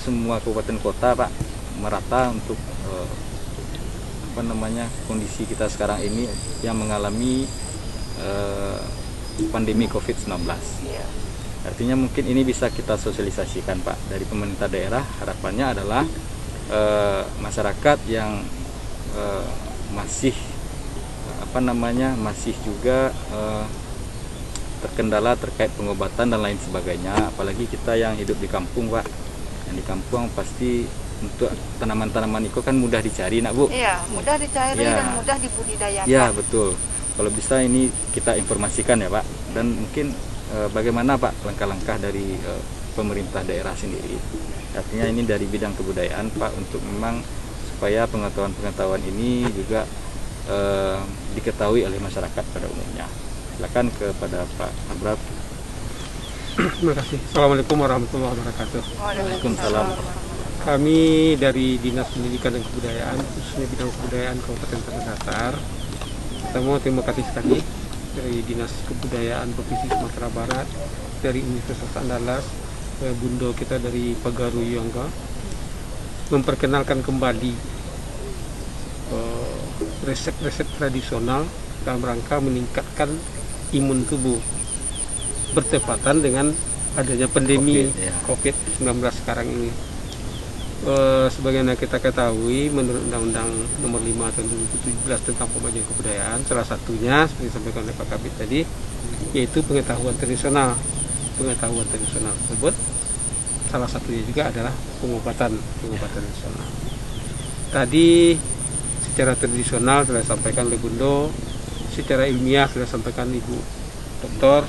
semua kabupaten kota Pak merata untuk kondisi kita sekarang ini yang mengalami pandemi COVID-19. Artinya mungkin ini bisa kita sosialisasikan Pak dari pemerintah daerah. Harapannya adalah masyarakat yang masih masih juga terkendala terkait pengobatan dan lain sebagainya. Apalagi kita yang hidup di kampung Pak. Yang di kampung pasti untuk tanaman-tanaman itu kan mudah dicari nak Bu. Iya, mudah dicari dan mudah dibudidayakan. Ya betul. Kalau bisa ini kita informasikan ya Pak. Dan mungkin bagaimana Pak langkah-langkah dari pemerintah daerah sendiri. Artinya ini dari bidang kebudayaan Pak untuk memang supaya pengetahuan ini juga diketahui oleh masyarakat pada umumnya. Silakan kepada Pak Abrab. Terima kasih. Assalamualaikum warahmatullahi wabarakatuh. Waalaikumsalam. Kami dari Dinas Pendidikan dan Kebudayaan, khususnya bidang kebudayaan Kabupaten Tanah Datar. Pertama, terima kasih sekali dari Dinas Kebudayaan Provinsi Sumatera Barat, dari Universitas Andalas, Bundo kita dari Pagaru Yongga, memperkenalkan kembali resep-resep tradisional dalam rangka meningkatkan imun tubuh bertepatan dengan adanya pandemi COVID-19 sekarang ini. Sebagaimana kita ketahui menurut Undang-Undang Nomor 5 Tahun 2017 tentang Pemajuan Kebudayaan, salah satunya seperti disampaikan oleh Pak Kabid tadi, yaitu pengetahuan tradisional. Pengetahuan tradisional tersebut salah satunya juga adalah pengobatan tradisional. Tadi secara tradisional telah disampaikan oleh Bundo, secara ilmiah sudah disampaikan Ibu Doktor.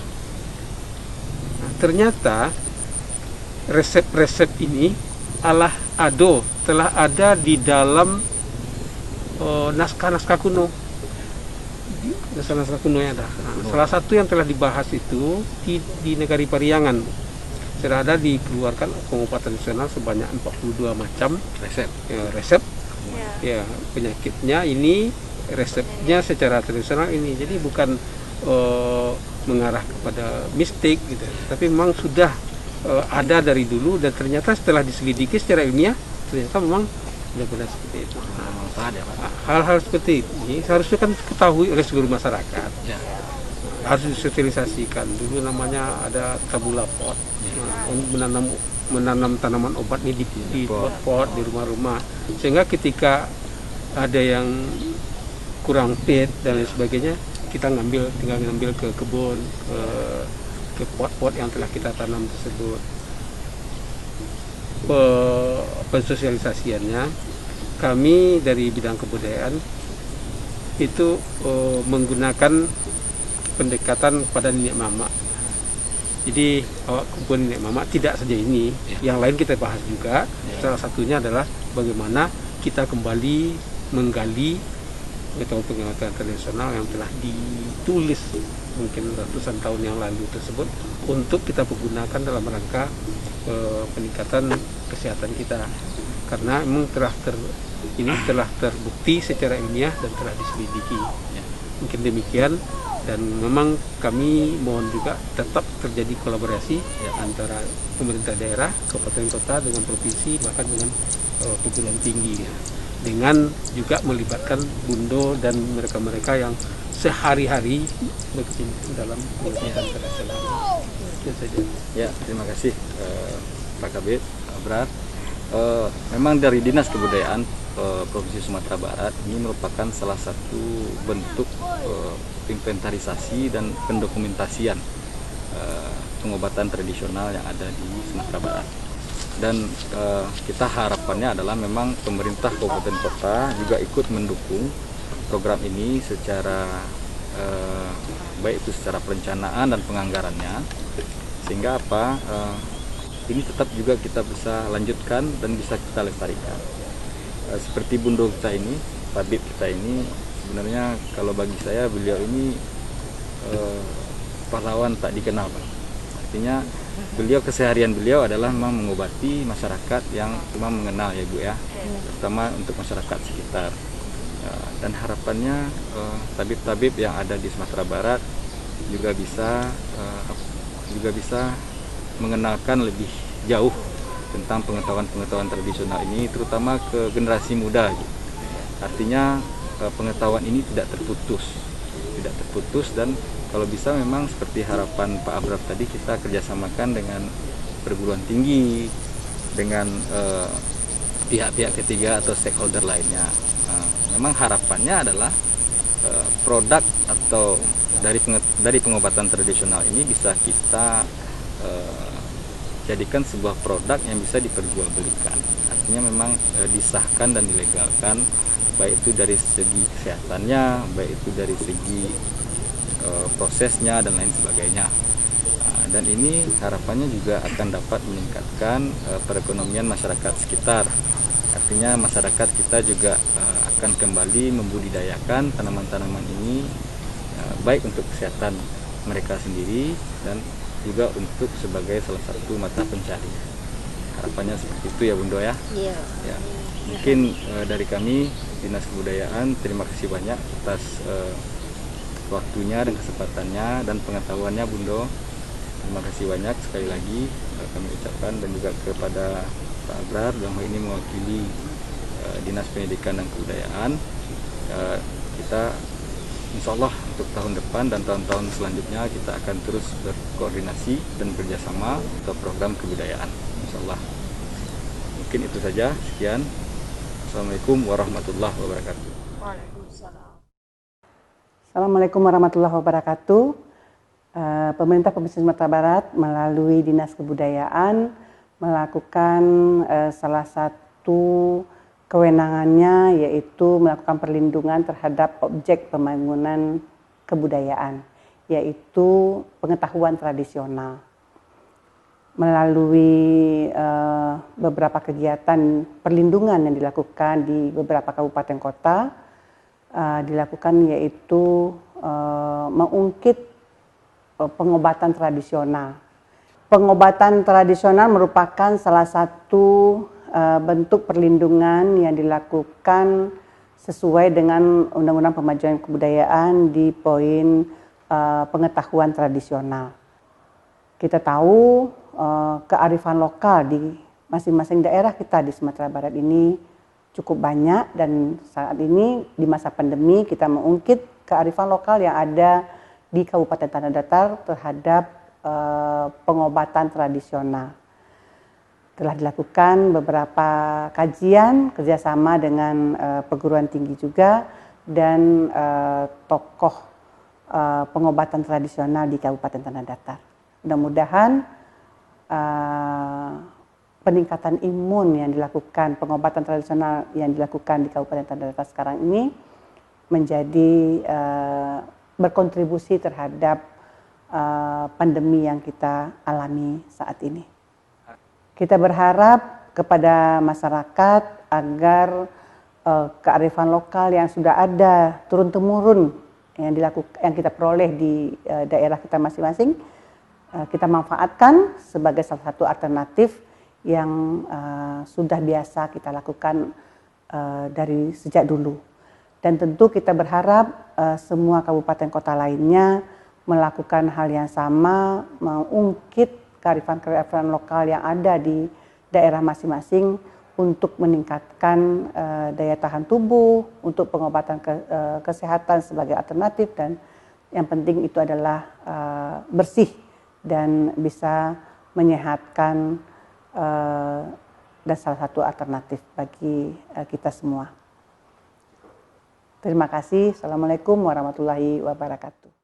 Nah, ternyata resep-resep ini telah ada di dalam naskah-naskah kuno. Naskah-naskah kuno yang ada. Nah, salah satu yang telah dibahas itu di Negari Pariangan. Sudah ada dikeluarkan pengobatan tradisional sebanyak 42 macam resep. Ya, penyakitnya ini resepnya secara tradisional ini. Jadi bukan mengarah kepada mistik gitu. Tapi memang sudah ada dari dulu dan ternyata setelah diselidiki secara ilmiah ternyata memang benar-benar seperti itu. Hal-hal seperti ini seharusnya kan diketahui oleh seluruh masyarakat. Harus disosialisasikan. Dulu namanya ada tabula pot. Menanam tanaman obat ini di pot-pot di rumah-rumah, sehingga ketika ada yang kurang fit dan lain sebagainya, kita tinggal ngambil ke kebun, ke pot-pot yang telah kita tanam tersebut. Pensosialisasiannya kami dari bidang kebudayaan itu menggunakan pendekatan pada nenek mama. Jadi kebun nenek mama tidak saja ini, yang lain kita bahas juga. Salah satunya adalah bagaimana kita kembali menggali pengetahuan tradisional yang telah ditulis mungkin ratusan tahun yang lalu tersebut untuk kita pergunakan dalam rangka peningkatan kesehatan kita, karena memang telah terbukti secara ilmiah dan telah diselidiki. Mungkin demikian, dan memang kami mohon juga tetap terjadi kolaborasi antara pemerintah daerah, kabupaten kota dengan provinsi, bahkan dengan perguruan tinggi, dengan juga melibatkan Bundo dan mereka-mereka yang sehari-hari berkecimpung dalam pengobatan tradisional. Itu saja. Ya, terima kasih Pak Kabid, Abrar. Memang dari Dinas Kebudayaan Provinsi Sumatera Barat ini merupakan salah satu bentuk inventarisasi dan pendokumentasian pengobatan tradisional yang ada di Sumatera Barat. Dan kita harapannya adalah memang pemerintah kabupaten kota juga ikut mendukung program ini secara baik itu secara perencanaan dan penganggarannya, sehingga ini tetap juga kita bisa lanjutkan dan bisa kita lestarikan. Seperti Bundo kita ini, Tabib kita ini, sebenarnya kalau bagi saya beliau ini pahlawan tak dikenal Pak. Artinya beliau, keseharian beliau adalah memang mengobati masyarakat yang memang mengenal ya Bu ya, terutama untuk masyarakat sekitar. Dan harapannya tabib-tabib yang ada di Sumatera Barat juga bisa mengenalkan lebih jauh tentang pengetahuan-pengetahuan tradisional ini, terutama ke generasi muda gitu. Artinya pengetahuan ini tidak terputus, dan kalau bisa memang seperti harapan Pak Abraf tadi, kita kerjasamakan dengan perguruan tinggi, dengan pihak-pihak ketiga atau stakeholder lainnya. Memang harapannya adalah produk atau dari pengobatan tradisional ini bisa kita jadikan sebuah produk yang bisa diperjualbelikan. Artinya memang disahkan dan dilegalkan, baik itu dari segi kesehatannya, baik itu dari segi prosesnya dan lain sebagainya. Dan ini harapannya juga akan dapat meningkatkan perekonomian masyarakat sekitar. Artinya masyarakat kita juga akan kembali membudidayakan tanaman-tanaman ini, baik untuk kesehatan mereka sendiri dan juga untuk sebagai salah satu mata pencarian. Harapannya seperti itu ya Bundo ya. Iya. Ya. Mungkin dari kami Dinas Kebudayaan terima kasih banyak atas waktunya dan kesempatannya dan pengetahuannya Bundo. Terima kasih banyak sekali lagi kami ucapkan, dan juga kepada Pak Abrar yang ini mewakili Dinas Pendidikan dan Kebudayaan. Kita insya Allah untuk tahun depan dan tahun-tahun selanjutnya kita akan terus berkoordinasi dan bekerjasama untuk program kebudayaan, insya Allah. Mungkin itu saja, sekian. Assalamualaikum warahmatullahi wabarakatuh. Waalaikumsalam. Assalamualaikum warahmatullahi wabarakatuh. Pemerintah Provinsi Sumatera Barat melalui Dinas Kebudayaan melakukan salah satu kewenangannya, yaitu melakukan perlindungan terhadap objek pembangunan kebudayaan, yaitu pengetahuan tradisional. Melalui beberapa kegiatan perlindungan yang dilakukan di beberapa kabupaten kota, dilakukan yaitu mengungkit pengobatan tradisional. Pengobatan tradisional merupakan salah satu bentuk perlindungan yang dilakukan sesuai dengan Undang-Undang Pemajuan Kebudayaan di poin pengetahuan tradisional. Kita tahu kearifan lokal di masing-masing daerah kita di Sumatera Barat ini cukup banyak, dan saat ini di masa pandemi kita mengungkit kearifan lokal yang ada di Kabupaten Tanah Datar terhadap pengobatan tradisional. Telah dilakukan beberapa kajian kerjasama dengan perguruan tinggi juga dan tokoh pengobatan tradisional di Kabupaten Tanah Datar. Mudah-mudahan peningkatan imun yang dilakukan, pengobatan tradisional yang dilakukan di Kabupaten Tanah Datar sekarang ini menjadi berkontribusi terhadap pandemi yang kita alami saat ini. Kita berharap kepada masyarakat agar kearifan lokal yang sudah ada turun-temurun yang kita peroleh di daerah kita masing-masing, kita manfaatkan sebagai salah satu alternatif yang sudah biasa kita lakukan dari sejak dulu. Dan tentu kita berharap semua kabupaten kota lainnya melakukan hal yang sama, mengungkit kearifan-kearifan lokal yang ada di daerah masing-masing untuk meningkatkan daya tahan tubuh, untuk pengobatan kesehatan sebagai alternatif, dan yang penting itu adalah bersih dan bisa menyehatkan, dan salah satu alternatif bagi kita semua. Terima kasih. Assalamualaikum warahmatullahi wabarakatuh.